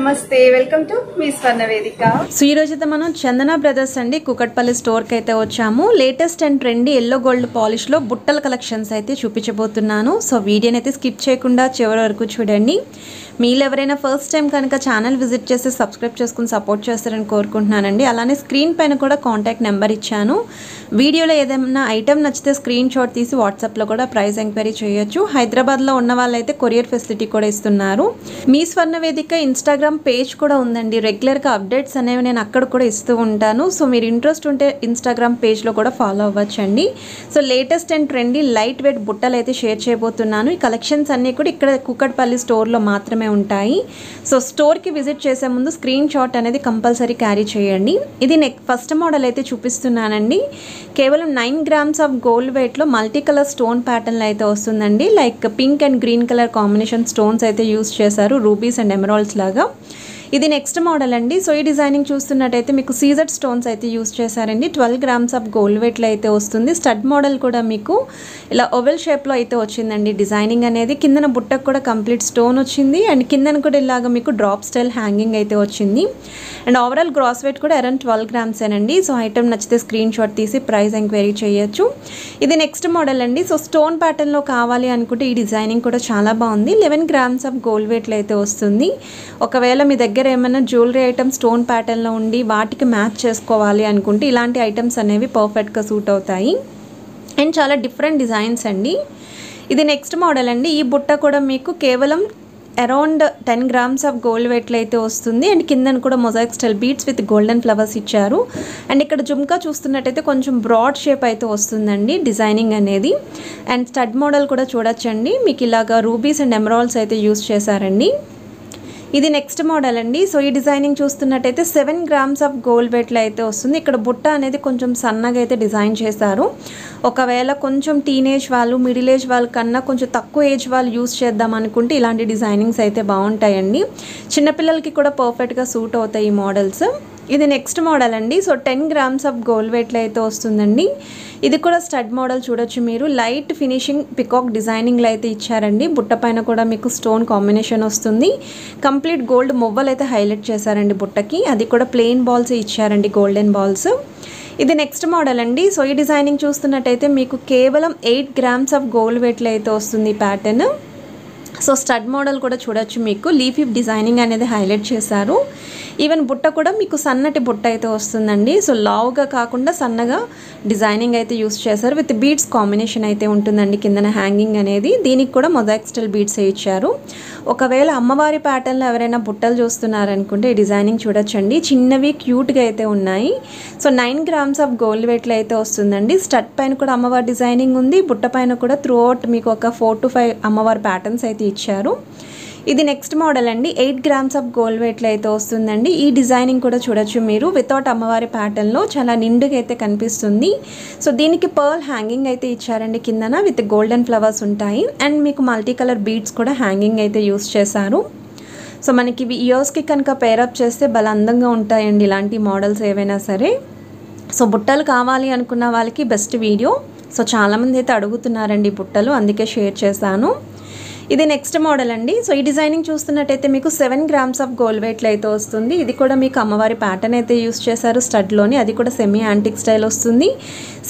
నమస్తే welcome to me స్వర్ణ వేదిక. So ఈ రోజు అయితే మనం చందన బ్రదర్స్ అండి కుకట్పల్లి స్టోర్ కి అయితే వచ్చాము. Latest and trendy yellow gold polish లో బుట్టల కలెక్షన్స్ అయితే చూపించబోతున్నాను. సో వీడియోని అయితే స్కిప్ చేయకుండా చివరి వరకు చూడండి. మీరు ఎవరైనా ఫస్ట్ టైం కనుక ఛానల్ విజిట్ చేసి సబ్స్క్రైబ్ చేసుకుని సపోర్ట్ చేస్తారని కోరుకుంటున్నానండి. అలానే స్క్రీన్ పైన కూడా కాంటాక్ట్ నెంబర్ ఇచ్చాను. వీడియోలో ఏదైనా ఐటమ్ నచ్చితే స్క్రీన్ షాట్ తీసి వాట్సాప్లో కూడా ప్రైస్ ఎంక్వైరీ చేయొచ్చు. హైదరాబాద్లో ఉన్న వాళ్ళైతే కొరియర్ ఫెసిలిటీ కూడా ఇస్తున్నారు. మీ స్వర్ణ వేదిక ఇన్స్టాగ్రామ్ పేజ్ కూడా ఉందండి. రెగ్యులర్గా అప్డేట్స్ అనేవి నేను అక్కడ కూడా ఇస్తూ ఉంటాను. సో మీరు ఇంట్రెస్ట్ ఉంటే ఇన్స్టాగ్రామ్ పేజ్లో కూడా ఫాలో అవ్వచ్చండి. So latest and trendy light weight బుట్టలు అయితే షేర్ చేయబోతున్నాను. ఈ కలెక్షన్స్ అన్నీ కూడా ఇక్కడ కుకట్పల్లి స్టోర్లో మాత్రమే ఉంటాయి. సో స్టోర్కి విజిట్ చేసే ముందు స్క్రీన్ షాట్ అనేది కంపల్సరీ క్యారీ చేయండి. ఇది ఫస్ట్ మోడల్ అయితే చూపిస్తున్నానండి. కేవలం 9 grams ఆఫ్ గోల్డ్ వెయిట్లో మల్టీ కలర్ స్టోన్ ప్యాటర్న్లో అయితే వస్తుందండి. Like pink and green colour combination stones అయితే యూస్ చేశారు, రూబీస్ అండ్ ఎమరాల్డ్స్ లాగా. ఇది నెక్స్ట్ మోడల్ అండి. సో ఈ డిజైనింగ్ చూస్తున్నట్టయితే మీకు సీజెడ్ స్టోన్స్ అయితే యూస్ చేశారండి. 12 grams ఆఫ్ గోల్డ్ వెయిట్లో అయితే వస్తుంది. స్టడ్ మోడల్ కూడా మీకు ఇలా ఓవెల్ షేప్లో అయితే వచ్చిందండి. డిజైనింగ్ అనేది కిందన బుట్టకు కూడా కంప్లీట్ స్టోన్ వచ్చింది అండ్ కిందన కూడా ఇలాగ మీకు డ్రాప్ స్టైల్ హ్యాంగింగ్ అయితే వచ్చింది. అండ్ ఓవరాల్ గ్రాస్ వెయిట్ కూడా అరౌండ్ 12 grams అండి. సో ఐటమ్ నచ్చితే స్క్రీన్ షాట్ తీసి ప్రైస్ ఎంక్వైరీ చేయొచ్చు. ఇది నెక్స్ట్ మోడల్ అండి. సో స్టోన్ ప్యాటర్న్లో కావాలి అనుకుంటే ఈ డిజైనింగ్ కూడా చాలా బాగుంది. 11 grams ఆఫ్ గోల్డ్ వెయిట్లో అయితే వస్తుంది. ఒకవేళ మీ దగ్గర ఏమైనా జ్యువెలరీ ఐటమ్ స్టోన్ ప్యాటర్న్లో ఉండి వాటికి మ్యాచ్ చేసుకోవాలి అనుకుంటే ఇలాంటి ఐటమ్స్ అనేవి పర్ఫెక్ట్గా సూట్ అవుతాయి. అండ్ చాలా డిఫరెంట్ డిజైన్స్ అండి. ఇది నెక్స్ట్ మోడల్ అండి. ఈ బుట్ట కూడా మీకు కేవలం అరౌండ్ 10 grams ఆఫ్ గోల్డ్ వెయిట్లో అయితే వస్తుంది. అండ్ కిందన కూడా mosaic style beads with golden flowers ఇచ్చారు. అండ్ ఇక్కడ జుమ్కా చూస్తున్నట్టయితే కొంచెం బ్రాడ్ షేప్ అయితే వస్తుందండి డిజైనింగ్ అనేది. అండ్ స్టడ్ మోడల్ కూడా చూడొచ్చండి. మీకు ఇలాగా రూబీస్ అండ్ ఎమరాల్డ్స్ అయితే యూస్ చేశారండి. ఇది నెక్స్ట్ మోడల్ అండి. సో ఈ డిజైనింగ్ చూస్తున్నట్టయితే 7 grams ఆఫ్ గోల్డ్ వెయిట్లో అయితే వస్తుంది. ఇక్కడ బుట్ట అనేది కొంచెం సన్నగా అయితే డిజైన్ చేశారు. ఒకవేళ కొంచెం టీనేజ్ వాళ్ళు, మిడిల్ ఏజ్ వాళ్ళ కన్నా కొంచెం తక్కువ ఏజ్ వాళ్ళు యూస్ చేద్దాం అనుకుంటే ఇలాంటి డిజైనింగ్స్ అయితే బాగుంటాయండి. చిన్నపిల్లలకి కూడా పర్ఫెక్ట్గా సూట్ అవుతాయి ఈ మోడల్స్. ఇది నెక్స్ట్ మోడల్ అండి. సో 10 grams ఆఫ్ గోల్డ్ వెయిట్లో అయితే వస్తుందండి. ఇది కూడా స్టడ్ మోడల్ చూడొచ్చు మీరు. లైట్ ఫినిషింగ్ పికాక్ డిజైనింగ్లో అయితే ఇచ్చారండి. బుట్ట పైన కూడా మీకు స్టోన్ కాంబినేషన్ వస్తుంది. కంప్లీట్ గోల్డ్ మువ్వలు అయితే హైలైట్ చేశారండి బుట్టకి. అది కూడా ప్లెయిన్ బాల్స్ ఇచ్చారండి, గోల్డెన్ బాల్స్. ఇది నెక్స్ట్ మోడల్ అండి. సో ఈ డిజైనింగ్ చూస్తున్నట్టయితే మీకు కేవలం 8 grams ఆఫ్ గోల్డ్ వెయిట్లో అయితే వస్తుంది ఈ ప్యాటర్న్. సో స్టడ్ మోడల్ కూడా చూడొచ్చు, మీకు లీఫీ డిజైనింగ్ అనేది హైలైట్ చేశారు. ఈవెన్ బుట్ట కూడా మీకు సన్నటి బుట్ట అయితే వస్తుందండి. సో లావుగా కాకుండా సన్నగా డిజైనింగ్ అయితే యూస్ చేశారు. విత్ బీడ్స్ కాంబినేషన్ అయితే ఉంటుందండి కిందన హ్యాంగింగ్ అనేది. దీనికి కూడా మొజాయిక్ స్టైల్ బీడ్స్ ఇచ్చారు. ఒకవేళ అమ్మవారి ప్యాటర్న్లో ఎవరైనా బుట్టలు చూస్తున్నారనుకుంటే ఈ డిజైనింగ్ చూడొచ్చండి. చిన్నవి క్యూట్గా అయితే ఉన్నాయి. సో 9 grams ఆఫ్ గోల్డ్ వెయిట్లో అయితే వస్తుందండి. స్టడ్ పైన కూడా అమ్మవారి డిజైనింగ్ ఉంది. బుట్ట పైన కూడా త్రూ అవుట్ మీకు ఒక 4 to 5 అమ్మవారి ప్యాటర్న్స్ అయితే ఇచ్చారు. ఇది నెక్స్ట్ మోడల్ అండి. 8 grams ఆఫ్ గోల్డ్ వెయిట్లో అయితే వస్తుందండి. ఈ డిజైనింగ్ కూడా చూడొచ్చు మీరు. వితౌట్ అమ్మవారి ప్యాటర్న్లో చాలా నిండుగా అయితే కనిపిస్తుంది. సో దీనికి పర్ల్ హ్యాంగింగ్ అయితే ఇచ్చారండి కిందన విత్ గోల్డెన్ ఫ్లవర్స్ ఉంటాయి. అండ్ మీకు మల్టీ కలర్ బీడ్స్ కూడా హ్యాంగింగ్ అయితే యూస్ చేశారు. సో మనకి ఇవి ఇయర్స్కి కనుక పేరప్ చేస్తే భలే అందంగా ఉంటాయండి ఇలాంటి మోడల్స్ ఏవైనా సరే. సో బుట్టలు కావాలి అనుకున్న వాళ్ళకి బెస్ట్ వీడియో. సో చాలామంది అయితే అడుగుతున్నారండి బుట్టలు, అందుకే షేర్ చేశాను. ఇది నెక్స్ట్ మోడల్ అండి. సో ఈ డిజైనింగ్ చూస్తున్నట్టయితే మీకు 7 grams ఆఫ్ గోల్డ్ వెయిట్లో అయితే వస్తుంది. ఇది కూడా మీకు అమ్మవారి ప్యాటర్న్ అయితే యూస్ చేశారు స్టడ్లోని. అది కూడా సెమీ యాంటిక్ స్టైల్ వస్తుంది.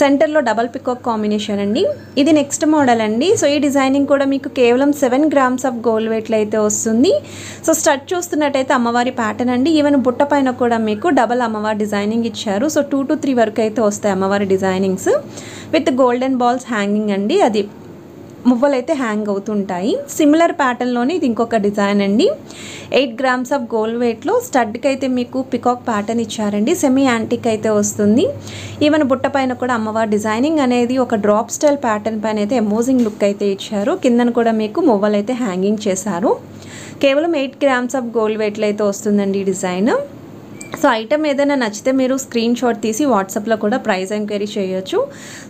సెంటర్లో డబల్ పికాక్ కాంబినేషన్ అండి. ఇది నెక్స్ట్ మోడల్ అండి. సో ఈ డిజైనింగ్ కూడా మీకు కేవలం 7 grams ఆఫ్ గోల్డ్ వెయిట్లో అయితే వస్తుంది. సో స్టడ్ చూస్తున్నట్టయితే అమ్మవారి ప్యాటర్న్ అండి. ఈవెన్ బుట్ట పైన కూడా మీకు డబల్ అమ్మవారి డిజైనింగ్ ఇచ్చారు. సో 2 to 3 వరకు అయితే వస్తాయి అమ్మవారి designings with golden balls hanging అండి. అది మువ్వలు అయితే హ్యాంగ్ అవుతుంటాయి. సిమిలర్ ప్యాటర్న్లోనే ఇది ఇంకొక డిజైన్ అండి. 8 grams ఆఫ్ గోల్డ్ వెయిట్లో స్టడ్కి అయితే మీకు పికాక్ ప్యాటర్న్ ఇచ్చారండి. సెమీ యాంటిక్ అయితే వస్తుంది. ఈవెన్ బుట్ట పైన కూడా అమ్మవారి డిజైనింగ్ అనేది ఒక డ్రాప్ స్టైల్ ప్యాటర్న్ పైన అయితే ఎమోజింగ్ లుక్ అయితే ఇచ్చారు. కిందన కూడా మీకు మువ్వలు అయితే హ్యాంగింగ్ చేశారు. కేవలం 8 grams ఆఫ్ గోల్డ్ వెయిట్లో అయితే వస్తుందండి ఈ డిజైన్. సో ఐటమ్ ఏదైనా నచ్చితే మీరు స్క్రీన్ షాట్ తీసి వాట్సాప్లో కూడా ప్రైస్ ఎంక్వైరీ చేయొచ్చు.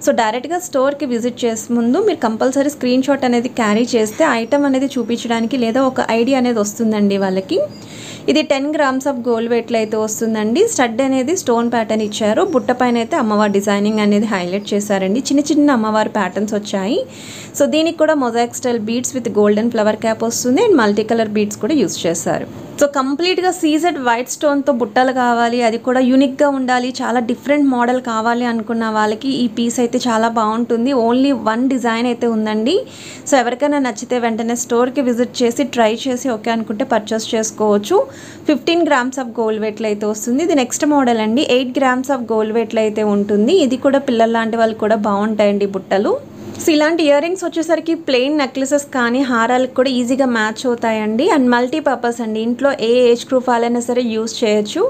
సో డైరెక్ట్గా స్టోర్కి విజిట్ చేసే ముందు మీరు కంపల్సరీ స్క్రీన్ షాట్ అనేది క్యారీ చేస్తే ఐటమ్ అనేది చూపించడానికి లేదా ఒక ఐడియా అనేది వస్తుందండి వాళ్ళకి. ఇది 10 grams ఆఫ్ గోల్డ్ వెయిట్లో అయితే వస్తుందండి. స్టడ్ అనేది స్టోన్ ప్యాటర్న్ ఇచ్చారు. బుట్ట పైన అయితే అమ్మవారి డిజైనింగ్ అనేది హైలైట్ చేశారండి. చిన్న చిన్న అమ్మవారి ప్యాటర్న్స్ వచ్చాయి. సో దీనికి కూడా mosaic style beads with golden flower cap వస్తుంది అండ్ మల్టీ కలర్ బీడ్స్ కూడా యూస్ చేశారు. సో కంప్లీట్గా సీజెడ్ వైట్ స్టోన్తో బుట్టలు కావాలి, అది కూడా యూనిక్గా ఉండాలి, చాలా డిఫరెంట్ మోడల్ కావాలి అనుకున్న వాళ్ళకి ఈ పీస్ అయితే చాలా బాగుంటుంది. ఓన్లీ 1 డిజైన్ అయితే ఉందండి. సో ఎవరికైనా నచ్చితే వెంటనే స్టోర్కి విజిట్ చేసి ట్రై చేసి ఓకే అనుకుంటే పర్చేస్ చేసుకోవచ్చు. 15 గ్రామ్స్ ఆఫ్ గోల్డ్ వెయిట్లో అయితే వస్తుంది. ఇది నెక్స్ట్ మోడల్ అండి. 8 గ్రామ్స్ ఆఫ్ గోల్డ్ వెయిట్లో అయితే ఉంటుంది. ఇది కూడా పిల్లల లాంటి వాళ్ళు కూడా బాగుంటాయండి బుట్టలు. సో ఇలాంటి ఇయర్ రింగ్స్ వచ్చేసరికి ప్లెయిన్ నెక్లెసెస్ కానీ హారాలకు కూడా ఈజీగా మ్యాచ్ అవుతాయండి. అండ్ మల్టీపర్పస్ అండి, ఇంట్లో ఏ ఏజ్ గ్రూప్ వాళ్ళైనా సరే యూస్ చేయొచ్చు.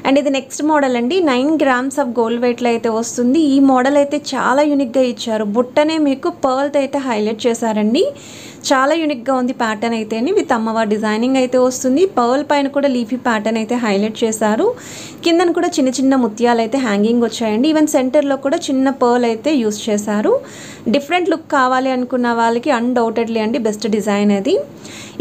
అండ్ ఇది నెక్స్ట్ మోడల్ అండి. 9 గ్రామ్స్ ఆఫ్ గోల్డ్ వెయిట్లో అయితే వస్తుంది. ఈ మోడల్ అయితే చాలా యూనిక్గా ఇచ్చారు. బుట్టనే మీకు పర్ల్తో అయితే హైలైట్ చేశారండి. చాలా యూనిక్గా ఉంది ప్యాటర్న్ అయితేని. విత్ అమ్మవారి డిజైనింగ్ అయితే వస్తుంది. పర్ల్ పైన కూడా లీఫీ ప్యాటర్న్ అయితే హైలైట్ చేశారు. కిందన కూడా చిన్న చిన్న ముత్యాలు అయితే హ్యాంగింగ్ వచ్చాయండి. ఈవెన్ సెంటర్లో కూడా చిన్న పర్ల్ అయితే యూస్ చేశారు. డిఫరెంట్ లుక్ కావాలి అనుకున్న వాళ్ళకి అన్డౌటెడ్లీ అండి బెస్ట్ డిజైన్ అది.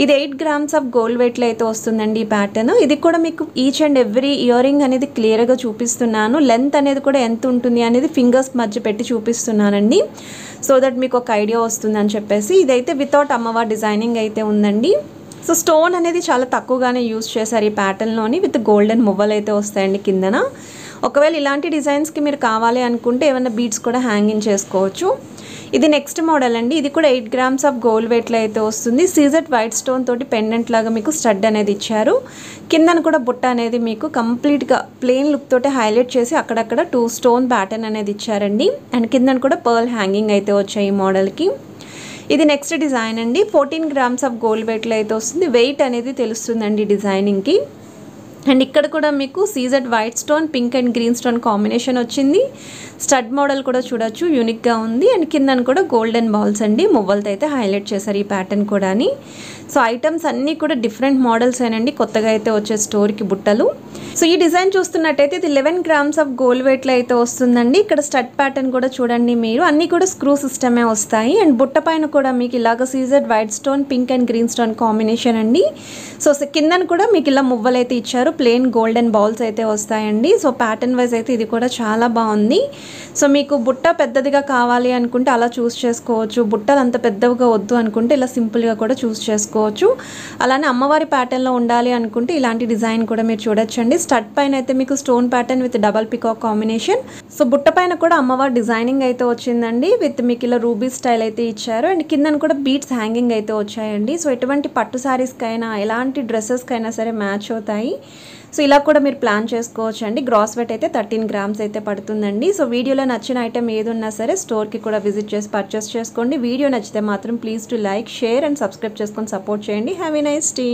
ఇది 8 గ్రామ్స్ ఆఫ్ గోల్డ్ వెయిట్లో అయితే వస్తుందండి ఈ ప్యాటర్న్. ఇది కూడా మీకు each and every ear ring అనేది క్లియర్గా చూపిస్తున్నాను. లెంత్ అనేది కూడా ఎంత ఉంటుంది అనేది ఫింగర్స్ మధ్య పెట్టి చూపిస్తున్నానండి, సో దట్ మీకు ఒక ఐడియా వస్తుందని చెప్పేసి. ఇదైతే వితౌట్ అమ్మవారి డిజైనింగ్ అయితే ఉందండి. సో స్టోన్ అనేది చాలా తక్కువగానే యూస్ చేశారు ఈ ప్యాటర్న్లోని. విత్ గోల్డెన్ మువ్వలు అయితే వస్తాయండి కిందన. ఒకవేళ ఇలాంటి డిజైన్స్కి మీరు కావాలి అనుకుంటే ఏమైనా బీడ్స్ కూడా హ్యాంగింగ్ చేసుకోవచ్చు. ఇది నెక్స్ట్ మోడల్ అండి. ఇది కూడా 8 గ్రామ్స్ ఆఫ్ గోల్డ్ వెయిట్లో అయితే వస్తుంది. సీజెడ్ వైట్ స్టోన్ తోటి పెండెంట్ లాగా మీకు స్టడ్ అనేది ఇచ్చారు. కిందన కూడా బుట్ట అనేది మీకు కంప్లీట్గా ప్లెయిన్ లుక్ తోటి హైలైట్ చేసి అక్కడక్కడ 2 స్టోన్ ప్యాటర్న్ అనేది ఇచ్చారండి. అండ్ కిందన కూడా పర్ల్ హ్యాంగింగ్ అయితే వచ్చాయి ఈ మోడల్కి. ఇది నెక్స్ట్ డిజైన్ అండి. 14 గ్రామ్స్ ఆఫ్ గోల్డ్ వెయిట్లో అయితే వస్తుంది. వెయిట్ అనేది తెలుస్తుందండి డిజైనింగ్కి. అండ్ ఇక్కడ కూడా మీకు CZ white stone, pink and green stone combination వచ్చింది. స్టడ్ మోడల్ కూడా చూడొచ్చు, యూనిక్గా ఉంది. అండ్ కిందన కూడా గోల్డెన్ బాల్స్ అండి మువ్వలతో అయితే హైలైట్ చేశారు ఈ ప్యాటర్న్ కూడా. సో ఐటమ్స్ అన్నీ కూడా డిఫరెంట్ మోడల్స్ ఏనండి, కొత్తగా అయితే వచ్చే స్టోర్కి బుట్టలు. సో ఈ డిజైన్ చూస్తున్నట్టయితే ఇది 11 గ్రామ్స్ ఆఫ్ గోల్డ్ వెయిట్లో అయితే వస్తుందండి. ఇక్కడ స్టడ్ ప్యాటర్న్ కూడా చూడండి మీరు, అన్నీ కూడా స్క్రూ సిస్టమే వస్తాయి. అండ్ బుట్ట పైన కూడా మీకు ఇలాగ CZ white stone, pink and green stone combination అండి. సో కిందన కూడా మీకు ఇలా మువ్వలు అయితే ఇచ్చారు. ప్లెయిన్ గోల్డెన్ బాల్స్ అయితే వస్తాయండి. సో ప్యాటర్న్ వైజ్ అయితే ఇది కూడా చాలా బాగుంది. సో మీకు బుట్ట పెద్దదిగా కావాలి అనుకుంటే అలా చూస్ చేసుకోవచ్చు. బుట్టలు అంత పెద్దవిగా వద్దు అనుకుంటే ఇలా సింపుల్గా కూడా చూస్ చేసుకోవచ్చు. అలానే అమ్మవారి ప్యాటర్న్లో ఉండాలి అనుకుంటే ఇలాంటి డిజైన్ కూడా మీరు చూడొచ్చండి. స్టడ్ పైన అయితే మీకు stone pattern with double peacock combination. So బుట్ట పైన కూడా అమ్మవారి డిజైనింగ్ అయితే వచ్చిందండి. విత్ మీకు ఇలా రూబీ స్టైల్ అయితే ఇచ్చారు. అండ్ కిందన కూడా బీట్స్ హ్యాంగింగ్ అయితే వచ్చాయండి. సో ఎటువంటి పట్టు శారీస్కైనా ఎలాంటి డ్రెస్సెస్కైనా సరే మ్యాచ్ అవుతాయి. సో ఇలా కూడా మీరు ప్లాన్ చేసుకోవచ్చు అండి. గ్రాస్ వెయిట్ అయితే 13 గ్రామ్స్ అయితే పడుతుందండి. సో వీడియోలో నచ్చిన ఐటమ్ ఏది ఉన్నా సరే స్టోర్కి కూడా విజిట్ చేసి పర్చేస్ చేసుకోండి. వీడియో నచ్చితే మాత్రం please to like, share and subscribe చేసుకొని సపోర్ట్ చేయండి. Have a nice day.